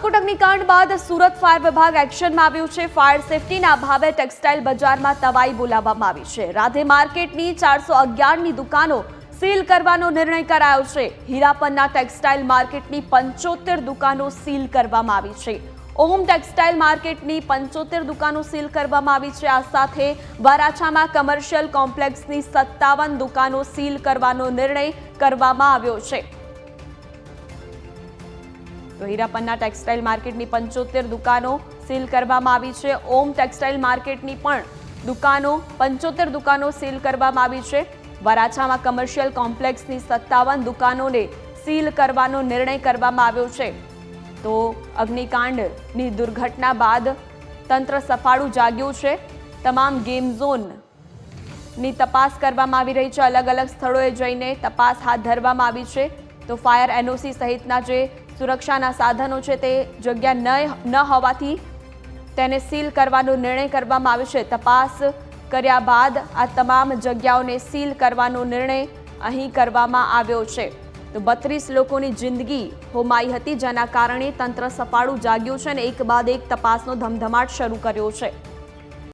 રાજકોટ અગ્નિકાંડ બાદ સુરત ફાયર વિભાગ એક્શનમાં આવ્યું છે। ફાયર સેફટીના અભાવે ટેક્સટાઇલ બજારમાં તવાઈ બોલાવવામાં આવી છે। રાધે માર્કેટની 411ની દુકાનો સીલ કરવાનો નિર્ણય કરાયો છે। હીરાપરના ટેક્સટાઇલ માર્કેટની 75 દુકાનો સીલ કરવામાં આવી છે। ઓમ ટેક્સટાઇલ માર્કેટની 75 દુકાનો સીલ કરવામાં આવી છે। આ સાથે વરાછામાં કમર્શિયલ કોમ્પ્લેક્સની 57 દુકાનો સીલ કરવાનો નિર્ણય કરવામાં આવ્યો છે। તો હીરાપરના ટેક્સટાઇલ માર્કેટની 75 દુકાનો સીલ કરવામાં આવી છે। ઓમ ટેક્સટાઇલ માર્કેટની પણ દુકાનો 75 દુકાનો સીલ કરવામાં આવી છે। વરાછામાં કમર્શિયલ કોમ્પ્લેક્સની 57 દુકાનોને સીલ કરવાનો નિર્ણય કરવામાં આવ્યો છે। તો અગ્નિકાંડની દુર્ઘટના બાદ તંત્ર સફાળું જાગ્યું છે। તમામ ગેમ ઝોનની તપાસ કરવામાં આવી રહી છે। અલગ અલગ સ્થળોએ જઈને તપાસ હાથ ધરવામાં આવી છે। તો ફાયર એનઓસી સહિતના જે સુરક્ષાના સાધનો છે તે જગ્યા ન હોવાથી તેને સીલ કરવાનો નિર્ણય કરવામાં આવ્યો છે। તપાસ કર્યા બાદ આ તમામ જગ્યાઓને સીલ કરવાનો નિર્ણય અહીં કરવામાં આવ્યો છે। તો 32 લોકોની જિંદગી હોમાઈ હતી, જેના કારણે તંત્ર સફાળું જાગ્યું છે અને એક બાદ એક તપાસનો ધમધમાટ શરૂ કર્યો છે।